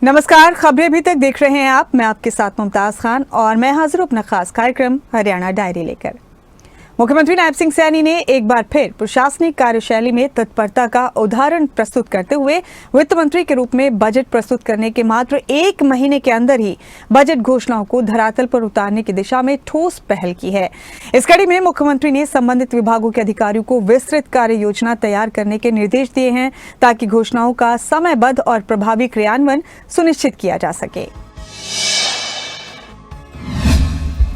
नमस्कार, खबरें अभी तक देख रहे हैं आप। मैं आपके साथ मुमताज खान और मैं हाजिर हूं अपना खास कार्यक्रम हरियाणा डायरी लेकर। मुख्यमंत्री नायब सिंह सैनी ने एक बार फिर प्रशासनिक कार्यशैली में तत्परता का उदाहरण प्रस्तुत करते हुए वित्त मंत्री के रूप में बजट प्रस्तुत करने के मात्र 1 महीने के अंदर ही बजट घोषणाओं को धरातल पर उतारने की दिशा में ठोस पहल की है। इस कड़ी में मुख्यमंत्री ने संबंधित विभागों के अधिकारियों को विस्तृत कार्य योजना तैयार करने के निर्देश दिए हैं ताकि घोषणाओं का समयबद्ध और प्रभावी क्रियान्वयन सुनिश्चित किया जा सके।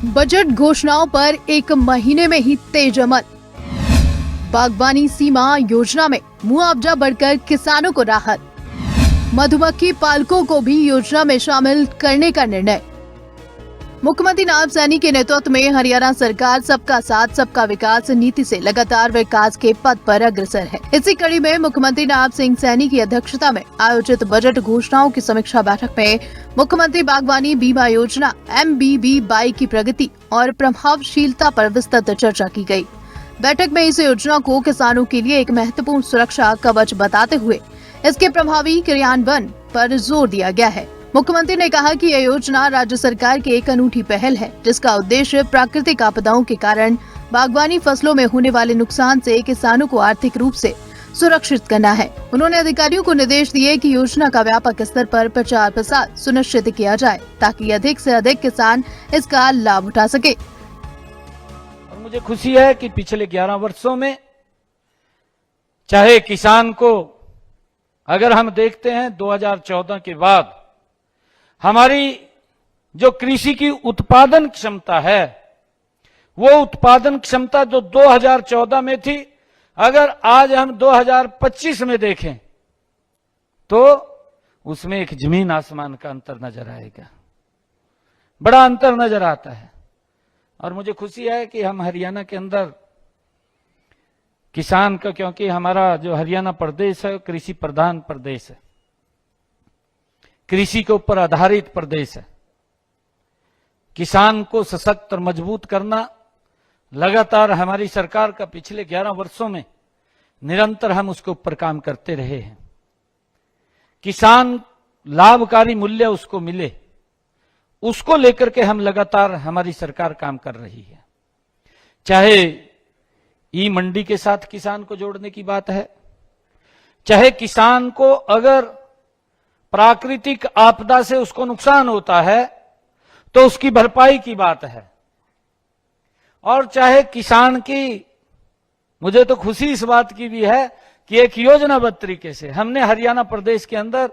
बजट घोषणाओं पर 1 महीने में ही तेज अमल। बागवानी सीमा योजना में मुआवजा बढ़कर किसानों को राहत। मधुमक्खी पालकों को भी योजना में शामिल करने का निर्णय। मुख्यमंत्री नायब सैनी के नेतृत्व में हरियाणा सरकार सबका साथ सबका विकास नीति से लगातार विकास के पथ पर अग्रसर है। इसी कड़ी में मुख्यमंत्री नायब सिंह सैनी की अध्यक्षता में आयोजित बजट घोषणाओं की समीक्षा बैठक में मुख्यमंत्री बागवानी बीमा योजना MBB-22 की प्रगति और प्रभावशीलता पर विस्तृत चर्चा की गई। बैठक में इस योजना को किसानों के लिए एक महत्वपूर्ण सुरक्षा कवच बताते हुए इसके प्रभावी क्रियान्वयन पर जोर दिया गया है। मुख्यमंत्री ने कहा कि यह योजना राज्य सरकार की एक अनूठी पहल है जिसका उद्देश्य प्राकृतिक आपदाओं के कारण बागवानी फसलों में होने वाले नुकसान से किसानों को आर्थिक रूप से सुरक्षित करना है। उन्होंने अधिकारियों को निर्देश दिए कि योजना का व्यापक स्तर पर प्रचार प्रसार सुनिश्चित किया जाए ताकि अधिक से अधिक किसान इसका लाभ उठा सके। और मुझे खुशी है कि पिछले 11 वर्षों में चाहे किसान को अगर हम देखते हैं 2014 के बाद हमारी जो कृषि की उत्पादन क्षमता है वो उत्पादन क्षमता जो 2014 में थी अगर आज हम 2025 में देखें तो उसमें एक जमीन आसमान का अंतर नजर आएगा, बड़ा अंतर नजर आता है। और मुझे खुशी है कि हम हरियाणा के अंदर किसान का, क्योंकि हमारा जो हरियाणा प्रदेश है कृषि प्रधान प्रदेश है, कृषि के ऊपर आधारित प्रदेश है। किसान को सशक्त और मजबूत करना लगातार हमारी सरकार का पिछले 11 वर्षों में निरंतर हम उसके ऊपर काम करते रहे हैं। किसान लाभकारी मूल्य उसको मिले, उसको लेकर के हम लगातार हमारी सरकार काम कर रही है। चाहे ई मंडी के साथ किसान को जोड़ने की बात है, चाहे किसान को अगर प्राकृतिक आपदा से उसको नुकसान होता है तो उसकी भरपाई की बात है, और चाहे किसान की, मुझे तो खुशी इस बात की भी है कि एक योजनाबद्ध तरीके से हमने हरियाणा प्रदेश के अंदर,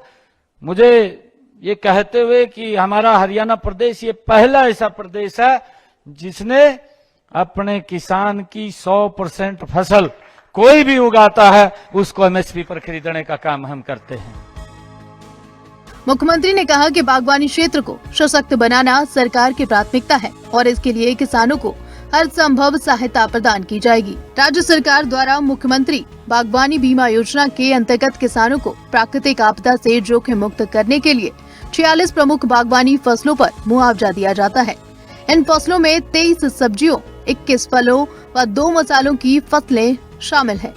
मुझे ये कहते हुए कि हमारा हरियाणा प्रदेश ये पहला ऐसा प्रदेश है जिसने अपने किसान की 100% फसल कोई भी उगाता है उसको MSP पर खरीदने का काम हम करते हैं। मुख्यमंत्री ने कहा कि बागवानी क्षेत्र को सशक्त बनाना सरकार की प्राथमिकता है और इसके लिए किसानों को हर संभव सहायता प्रदान की जाएगी। राज्य सरकार द्वारा मुख्यमंत्री बागवानी बीमा योजना के अंतर्गत किसानों को प्राकृतिक आपदा से जोखिम मुक्त करने के लिए 46 प्रमुख बागवानी फसलों पर मुआवजा दिया जाता है। इन फसलों में 23 सब्जियों, 21 फलों व 2 मसालों की फसलें शामिल है।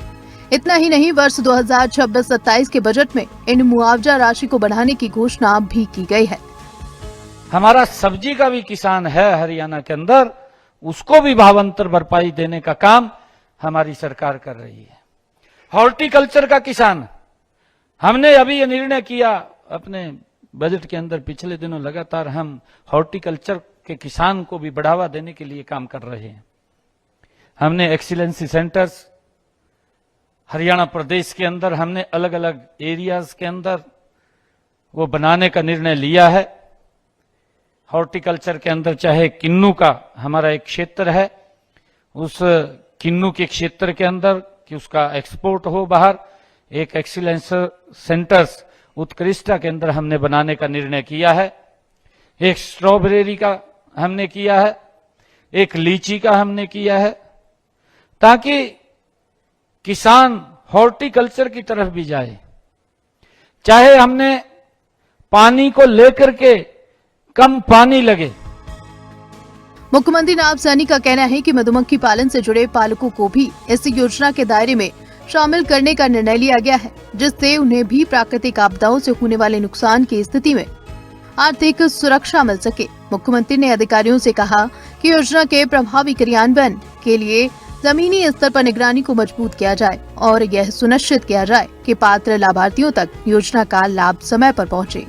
इतना ही नहीं, वर्ष 2026-27 के बजट में इन मुआवजा राशि को बढ़ाने की घोषणा भी की गई है। हमारा सब्जी का भी किसान है हरियाणा के अंदर, उसको भी भावांतर भरपाई देने का काम हमारी सरकार कर रही है। हॉर्टिकल्चर का किसान, हमने अभी ये निर्णय किया अपने बजट के अंदर, पिछले दिनों लगातार हम हॉर्टिकल्चर के किसान को भी बढ़ावा देने के लिए काम कर रहे हैं। हमने एक्सीलेंसी सेंटर्स हरियाणा प्रदेश के अंदर, हमने अलग अलग एरियाज के अंदर वो बनाने का निर्णय लिया है। हॉर्टिकल्चर के अंदर चाहे किन्नू का हमारा एक क्षेत्र है, उस किन्नू के क्षेत्र के अंदर कि उसका एक्सपोर्ट हो बाहर, एक एक्सीलेंस सेंटर्स उत्कृष्टता के अंदर हमने बनाने का निर्णय किया है। एक स्ट्रॉबेरी का हमने किया है, एक लीची का हमने किया है, ताकि किसान हॉर्टिकल्चर की तरफ भी जाए। चाहे हमने पानी को लेकर के कम पानी लगे। मुख्यमंत्री नायब सैनी का कहना है कि मधुमक्खी पालन से जुड़े पालकों को भी इस योजना के दायरे में शामिल करने का निर्णय लिया गया है, जिससे उन्हें भी प्राकृतिक आपदाओं से होने वाले नुकसान की स्थिति में आर्थिक सुरक्षा मिल सके। मुख्यमंत्री ने अधिकारियों से कहा कि योजना के प्रभावी क्रियान्वयन के लिए जमीनी स्तर पर निगरानी को मजबूत किया जाए और यह सुनिश्चित किया जाए कि पात्र लाभार्थियों तक योजना का लाभ समय पर पहुंचे।